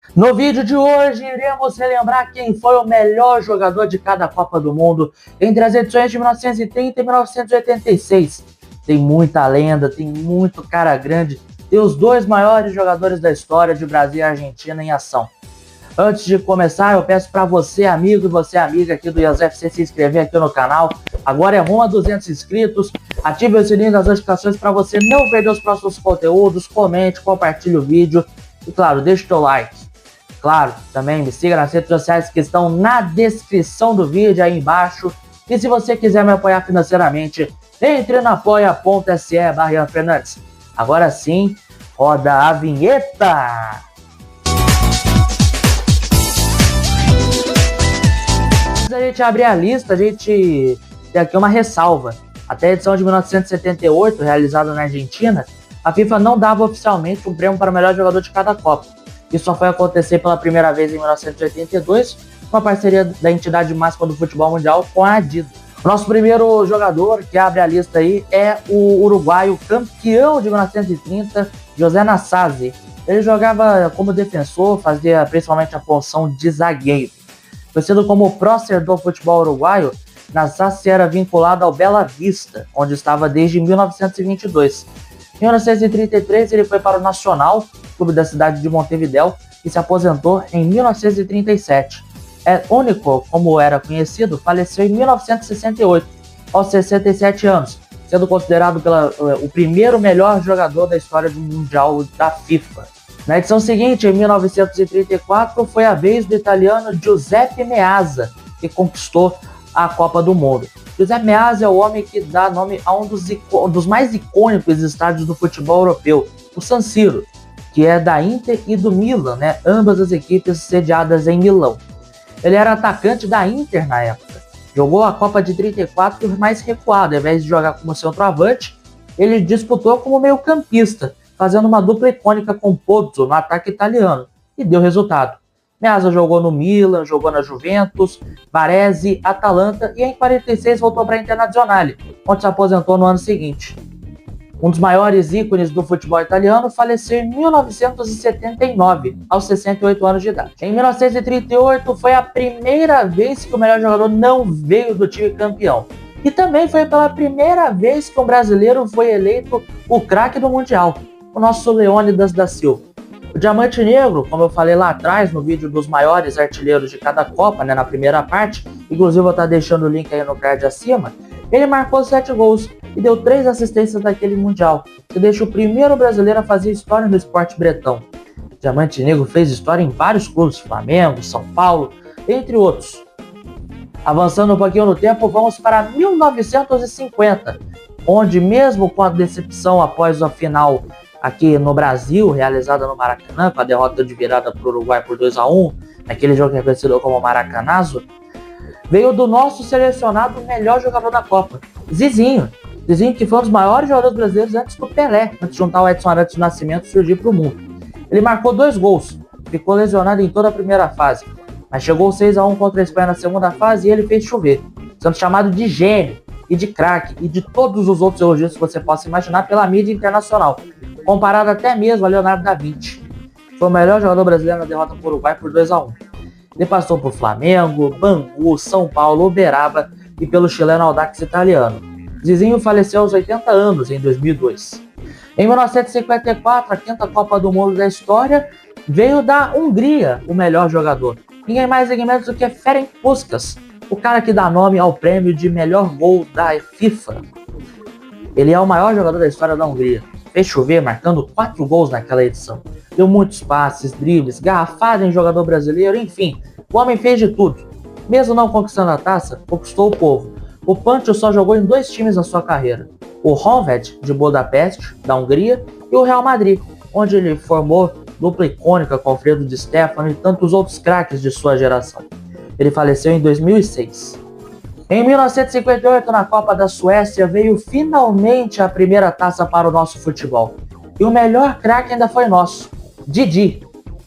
No vídeo de hoje, iremos relembrar quem foi o melhor jogador de cada Copa do Mundo entre as edições de 1930 e 1986. Tem muita lenda, tem muito cara grande, tem os dois maiores jogadores da história de Brasil e Argentina em ação. Antes de começar, eu peço para você, amigo e você, amiga aqui do IASFC, se inscrever aqui no canal. Agora é rumo a 200 inscritos. Ative o sininho das notificações para você não perder os próximos conteúdos. Comente, compartilhe o vídeo e, claro, deixe o seu like. Claro, também me siga nas redes sociais que estão na descrição do vídeo aí embaixo. E se você quiser me apoiar financeiramente, entre na apoia.se/IanFernandes. Agora sim, roda a vinheta! Antes da gente abrir a lista, a gente tem aqui uma ressalva. Até a edição de 1978, realizada na Argentina, a FIFA não dava oficialmente um prêmio para o melhor jogador de cada Copa. Isso só foi acontecer pela primeira vez em 1982, com a parceria da entidade máxima do futebol mundial com a Adidas. O nosso primeiro jogador que abre a lista aí é o uruguaio campeão de 1930, José Nasazzi. Ele jogava como defensor, fazia principalmente a função de zagueiro. Conhecido como o prócer do futebol uruguaio, Nasazzi era vinculado ao Bela Vista, onde estava desde 1922. Em 1933 ele foi para o Nacional, clube da cidade de Montevidéu, e se aposentou em 1937. Único, como era conhecido, faleceu em 1968, aos 67 anos, sendo considerado o primeiro melhor jogador da história do Mundial da FIFA. Na edição seguinte, em 1934, foi a vez do italiano Giuseppe Meazza, que conquistou a Copa do Mundo. Giuseppe Meazza é o homem que dá nome a um dos mais icônicos estádios do futebol europeu, o San Siro, que é da Inter e do Milan, né? Ambas as equipes sediadas em Milão. Ele era atacante da Inter na época. Jogou a Copa de 34 mais recuado, ao invés de jogar como centroavante, ele disputou como meio-campista, fazendo uma dupla icônica com Pozzo no ataque italiano, e deu resultado. Meazza jogou no Milan, jogou na Juventus, Varese, Atalanta e em 46 voltou para a Internazionale, onde se aposentou no ano seguinte. Um dos maiores ícones do futebol italiano faleceu em 1979, aos 68 anos de idade. Em 1938 foi a primeira vez que o melhor jogador não veio do time campeão. E também foi pela primeira vez que um brasileiro foi eleito o craque do Mundial, o nosso Leônidas da Silva. O Diamante Negro, como eu falei lá atrás no vídeo dos maiores artilheiros de cada Copa, né, na primeira parte, inclusive eu vou estar deixando o link aí no card acima, ele marcou 7 gols e deu 3 assistências naquele Mundial, que deixa o primeiro brasileiro a fazer história no esporte bretão. O Diamante Negro fez história em vários clubes, Flamengo, São Paulo, entre outros. Avançando um pouquinho no tempo, vamos para 1950, onde mesmo com a decepção após a final aqui no Brasil, realizada no Maracanã, com a derrota de virada para o Uruguai por 2-1, naquele jogo que é conhecido como Maracanazo, veio do nosso selecionado melhor jogador da Copa, Zizinho. Zizinho, que foi um dos maiores jogadores brasileiros antes do Pelé, antes de juntar o Edson Arantes do Nascimento e surgir para o mundo. Ele marcou 2 gols, ficou lesionado em toda a primeira fase, mas chegou 6-1 contra a Espanha na segunda fase e ele fez chover, sendo chamado de gênio e de craque e de todos os outros elogios que você possa imaginar pela mídia internacional, comparado até mesmo a Leonardo da Vinci. Foi o melhor jogador brasileiro na derrota para o Uruguai por 2-1. Ele passou por Flamengo, Bangu, São Paulo, Uberaba e pelo chileno Audax italiano. Zizinho faleceu aos 80 anos em 2002. Em 1954, a 5ª Copa do Mundo da história veio da Hungria, o melhor jogador. Ninguém mais, ninguém menos do que Ferenc Puskás, o cara que dá nome ao prêmio de melhor gol da FIFA. Ele é o maior jogador da história da Hungria. Fez chover, marcando 4 gols naquela edição. Deu muitos passes, dribles, garrafada em jogador brasileiro, enfim. O homem fez de tudo. Mesmo não conquistando a taça, conquistou o povo. O Pancho só jogou em 2 times na sua carreira. O Honvéd, de Budapeste, da Hungria, e o Real Madrid, onde ele formou dupla icônica com Alfredo Di Stefano e tantos outros craques de sua geração. Ele faleceu em 2006. Em 1958, na Copa da Suécia, veio finalmente a primeira taça para o nosso futebol. E o melhor craque ainda foi nosso, Didi.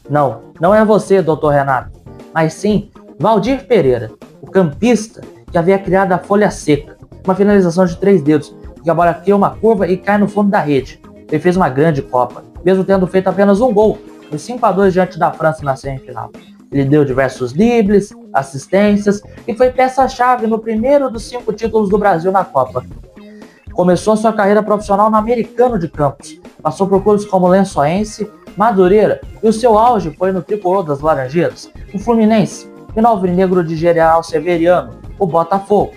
Não é você, Dr. Renato, mas sim Valdir Pereira, o campista que havia criado a folha seca, uma finalização de 3 dedos, que a bola cria uma curva e cai no fundo da rede. Ele fez uma grande Copa, mesmo tendo feito apenas um gol, por 5-2 diante da França na semifinal. Ele deu diversos dribles, assistências e foi peça-chave no primeiro dos 5 títulos do Brasil na Copa. Começou sua carreira profissional no Americano de Campos, passou por clubes como Lençoense, Madureira e o seu auge foi no tricolor das Laranjeiras, o Fluminense e no Alvinegro de General Severiano, o Botafogo.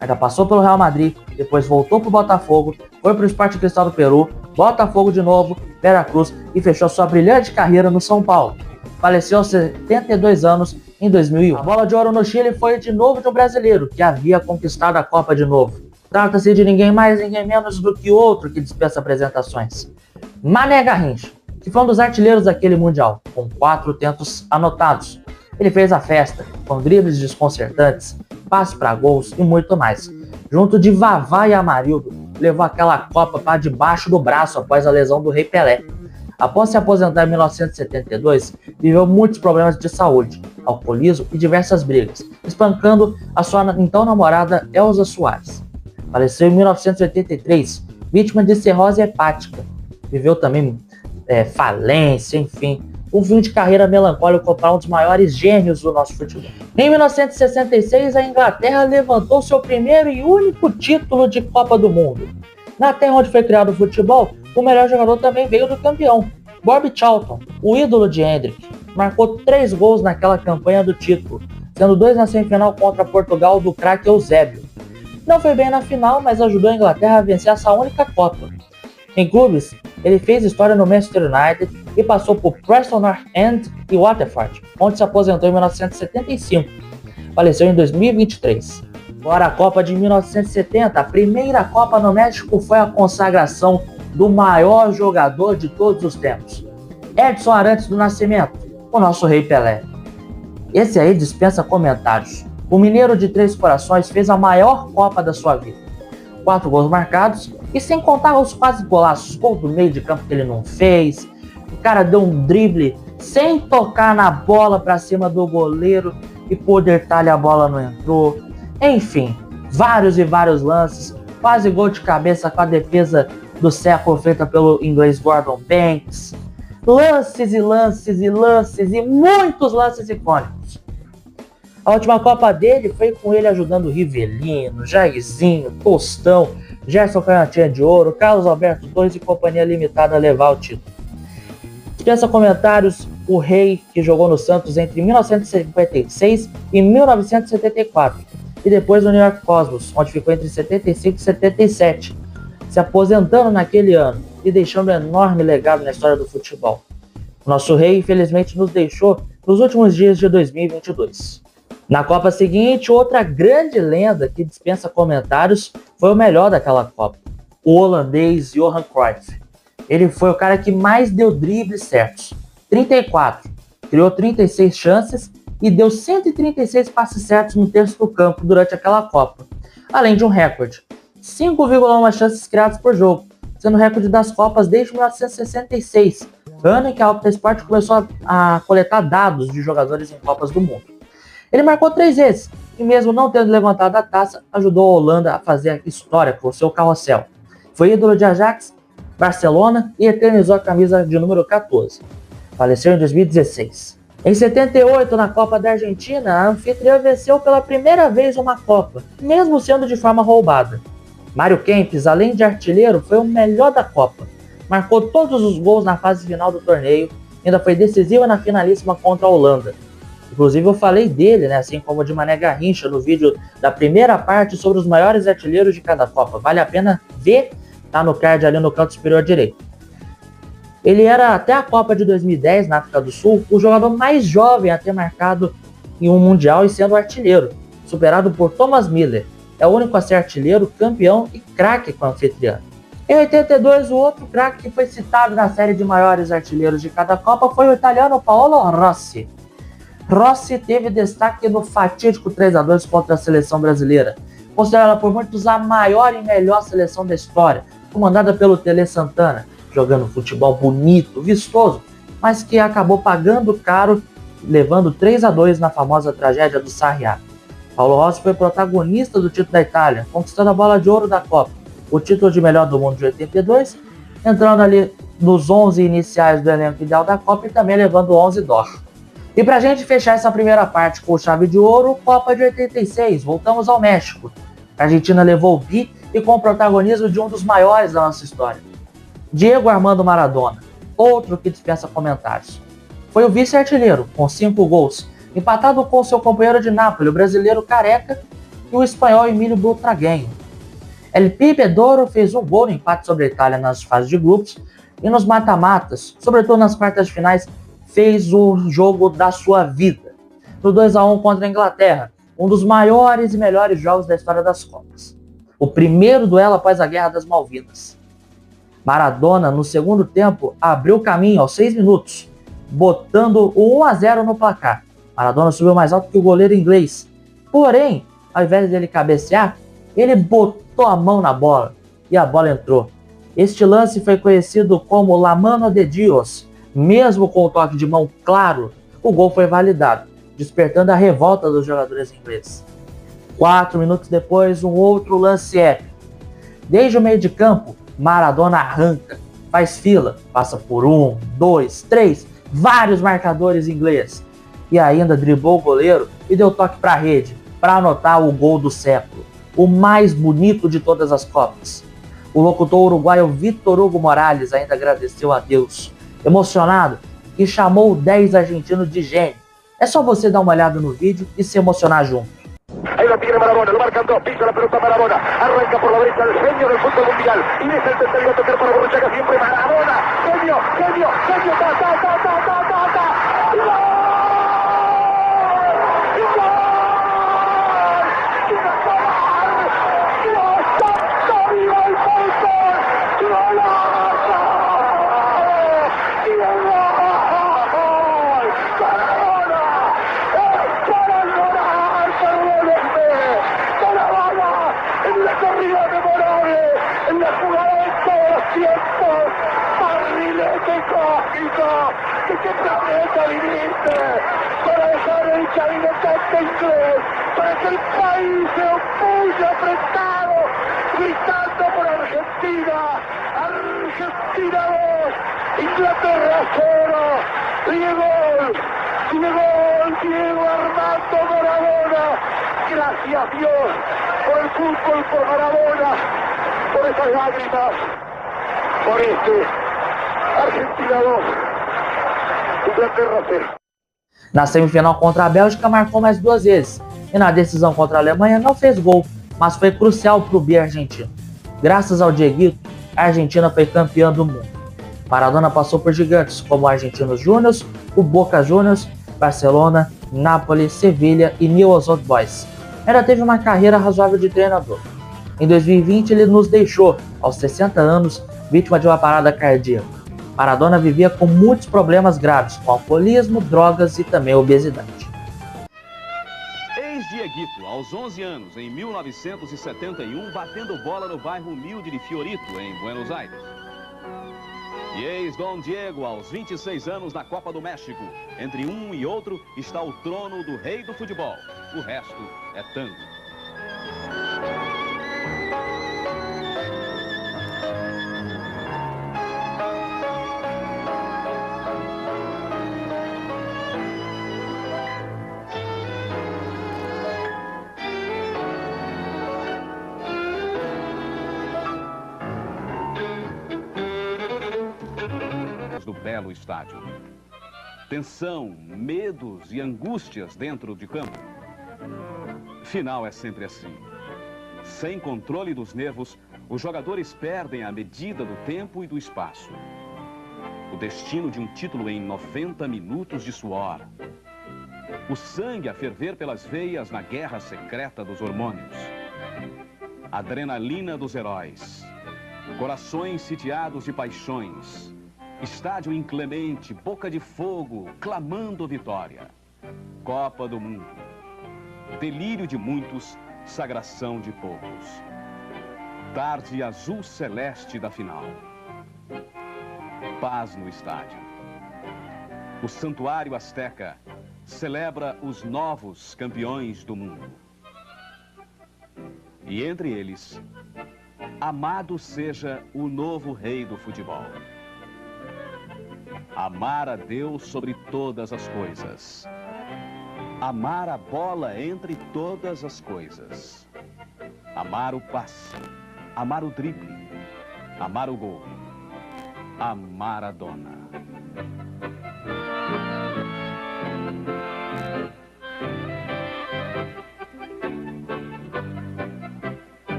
Ainda passou pelo Real Madrid, depois voltou para o Botafogo, foi para o Sport Cristal do Peru, Botafogo de novo, Veracruz e fechou sua brilhante carreira no São Paulo. Faleceu aos 72 anos em 2001. A bola de ouro no Chile foi de novo de um brasileiro, que havia conquistado a Copa de novo. Trata-se de ninguém mais, ninguém menos do que outro que dispensa apresentações. Mané Garrincha, que foi um dos artilheiros daquele Mundial, com 4 tentos anotados. Ele fez a festa, com dribles desconcertantes, passes para gols e muito mais. Junto de Vavá e Amarildo, levou aquela Copa para debaixo do braço após a lesão do Rei Pelé. Após se aposentar em 1972, viveu muitos problemas de saúde, alcoolismo e diversas brigas, espancando a sua então namorada Elza Soares. Faleceu em 1983, vítima de cirrose hepática. Viveu também falência, enfim, um fim de carreira melancólico para um dos maiores gênios do nosso futebol. Em 1966, a Inglaterra levantou seu primeiro e único título de Copa do Mundo. Na terra onde foi criado o futebol, o melhor jogador também veio do campeão, Bobby Charlton, o ídolo de Hendrick. Marcou 3 gols naquela campanha do título, sendo 2 na semifinal contra Portugal do craque Eusébio. Não foi bem na final, mas ajudou a Inglaterra a vencer essa única Copa. Em clubes, ele fez história no Manchester United e passou por Preston North End e Waterford, onde se aposentou em 1975. Faleceu em 2023. Agora a Copa de 1970, a primeira Copa no México, foi a consagração do maior jogador de todos os tempos, Edson Arantes do Nascimento, o nosso Rei Pelé. Esse aí dispensa comentários. O mineiro de Três Corações fez a maior Copa da sua vida. 4 gols marcados e sem contar os quase golaços, gol do meio de campo que ele não fez. O cara deu um drible sem tocar na bola para cima do goleiro e por detalhe a bola não entrou. Enfim, vários e vários lances, quase gol de cabeça com a defesa do século feita pelo inglês Gordon Banks. Lances e lances e lances e muitos lances icônicos. A última Copa dele foi com ele ajudando Rivelino, Jairzinho, Tostão, Gerson Canhotinha de Ouro, Carlos Alberto Torres e Companhia Limitada a levar o título. Dispensa comentários, o Rei, que jogou no Santos entre 1956 e 1974, e depois no New York Cosmos, onde ficou entre 75 e 77, se aposentando naquele ano e deixando um enorme legado na história do futebol. O nosso Rei, infelizmente, nos deixou nos últimos dias de 2022. Na Copa seguinte, outra grande lenda que dispensa comentários foi o melhor daquela Copa, o holandês Johan Cruyff. Ele foi o cara que mais deu dribles certos, 34, criou 36 chances e deu 136 passes certos no terço do campo durante aquela Copa, além de um recorde, 5,1 chances criadas por jogo, sendo o recorde das Copas desde 1966, ano em que a Opta Sport começou a coletar dados de jogadores em Copas do Mundo. Ele marcou 3 vezes, e mesmo não tendo levantado a taça, ajudou a Holanda a fazer história com o seu carrossel. Foi ídolo de Ajax, Barcelona e eternizou a camisa de número 14. Faleceu em 2016. Em 78, na Copa da Argentina, a anfitriã venceu pela primeira vez uma Copa, mesmo sendo de forma roubada. Mário Kempes, além de artilheiro, foi o melhor da Copa. Marcou todos os gols na fase final do torneio, ainda foi decisiva na finalíssima contra a Holanda. Inclusive eu falei dele, assim como de Mané Garrincha, no vídeo da primeira parte sobre os maiores artilheiros de cada Copa. Vale a pena ver, tá no card ali no canto superior direito. Ele era, até a Copa de 2010, na África do Sul, o jogador mais jovem a ter marcado em um Mundial e sendo artilheiro, superado por Thomas Miller. É o único a ser artilheiro, campeão e craque com a anfitriã. Em 82, o outro craque que foi citado na série de maiores artilheiros de cada Copa foi o italiano Paolo Rossi. Rossi teve destaque no fatídico 3-2 contra a seleção brasileira, considerada por muitos a maior e melhor seleção da história, comandada pelo Tele Santana, jogando futebol bonito, vistoso, mas que acabou pagando caro, levando 3-2 na famosa tragédia do Sarriá. Paolo Rossi foi protagonista do título da Itália, conquistando a bola de ouro da Copa, o título de melhor do mundo de 82, entrando ali nos 11 iniciais do elenco ideal da Copa e também levando 11 dó. E pra gente fechar essa primeira parte com chave de ouro, Copa de 86, voltamos ao México. A Argentina levou o bi e com o protagonismo de um dos maiores da nossa história, Diego Armando Maradona, outro que dispensa comentários. Foi o vice-artilheiro, com 5 gols, empatado com seu companheiro de Nápoles, o brasileiro Careca, e o espanhol Emílio Butragueño. El Pibe Doro fez um gol no empate sobre a Itália nas fases de grupos e nos mata-matas, sobretudo nas quartas de finais, fez o jogo da sua vida. No 2-1 contra a Inglaterra, um dos maiores e melhores jogos da história das Copas. O primeiro duelo após a Guerra das Malvinas. Maradona, no segundo tempo, abriu o caminho aos 6 minutos, botando o 1-0 no placar. Maradona subiu mais alto que o goleiro inglês. Porém, ao invés dele cabecear, ele botou a mão na bola e a bola entrou. Este lance foi conhecido como La Mano de Dios. Mesmo com o toque de mão claro, o gol foi validado, despertando a revolta dos jogadores ingleses. 4 minutos depois, um outro lance épico. Desde o meio de campo, Maradona arranca, faz fila, passa por 1, 2, 3, vários marcadores ingleses. E ainda driblou o goleiro e deu toque para a rede, para anotar o gol do século, o mais bonito de todas as Copas. O locutor uruguaio Vítor Hugo Morales ainda agradeceu a Deus, emocionado, e chamou 10 argentinos de gênio. É só você dar uma olhada no vídeo e se emocionar junto. Ahí lo tiene Maradona, lo marcan dos, pisa la pelota Maradona, arranca por la derecha el genio del fútbol mundial, y deja el tercero a tocar para Borruchaga, siempre Maradona, genio, genio, genio, ta, ta, ta, ta, ta, ta, ta, y gol, y gol, y gol, Dios santo, viva el fútbol, golazo, y el gol, Maradona, es para llorar, perdónenme, Maradona, en la corrida memorable, en la jugada de todos los tiempos, barrilete cósmico, ¿de qué planeta viniste? Para dejar el chavinetante inglés, para que el país se opulle apretado, gritando por Argentina, Argentina 2, Inglaterra 0, Diego Armando Maradona, gracias Dios por el fútbol, por Maradona, por esas lágrimas, por Argentina 2, Inglaterra 0. Na semifinal contra a Bélgica marcou mais 2 vezes, e na decisão contra a Alemanha não fez gol, mas foi crucial para o bi argentino. Graças ao Dieguito, a Argentina foi campeã do mundo. Maradona passou por gigantes como o Argentinos Júniors, o Boca Juniors, Barcelona, Nápoles, Sevilha e Newell's Old Boys. Ainda teve uma carreira razoável de treinador. Em 2020 ele nos deixou, aos 60 anos, vítima de uma parada cardíaca. Maradona vivia com muitos problemas graves, com alcoolismo, drogas e também obesidade. Ex-Dieguito, aos 11 anos, em 1971, batendo bola no bairro humilde de Fiorito, em Buenos Aires. E ex-Dom Diego, aos 26 anos, na Copa do México. Entre um e outro está o trono do rei do futebol. O resto é tango. Do belo estádio. Tensão, medos e angústias dentro de campo. Final é sempre assim. Sem controle dos nervos, os jogadores perdem a medida do tempo e do espaço. O destino de um título em 90 minutos de suor. O sangue a ferver pelas veias na guerra secreta dos hormônios. Adrenalina dos heróis. Corações sitiados de paixões. Estádio inclemente, boca de fogo, clamando vitória. Copa do Mundo. Delírio de muitos, sagração de poucos. Tarde azul celeste da final. Paz no estádio. O Santuário Azteca celebra os novos campeões do mundo. E entre eles, amado seja o novo rei do futebol. Amar a Deus sobre todas as coisas. Amar a bola entre todas as coisas. Amar o passe. Amar o drible. Amar o gol. A Maradona.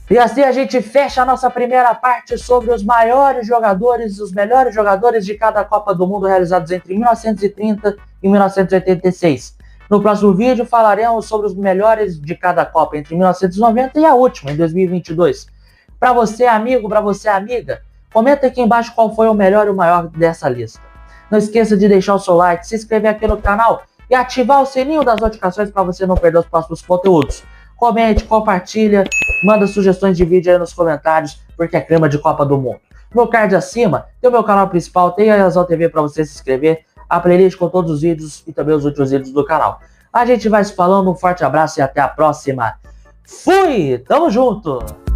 E assim a gente fecha a nossa primeira parte sobre os maiores jogadores, os melhores jogadores de cada Copa do Mundo realizados entre 1930 e 1986. No próximo vídeo falaremos sobre os melhores de cada Copa entre 1990 e a última, em 2022. Para você, amigo, para você, amiga, comenta aqui embaixo qual foi o melhor e o maior dessa lista. Não esqueça de deixar o seu like, se inscrever aqui no canal e ativar o sininho das notificações para você não perder os próximos conteúdos. Comente, compartilha, manda sugestões de vídeo aí nos comentários, porque é clima de Copa do Mundo. No card acima, tem o meu canal principal, tem a Razão TV para você se inscrever, a playlist com todos os vídeos e também os últimos vídeos do canal. A gente vai se falando, um forte abraço e até a próxima. Fui! Tamo junto!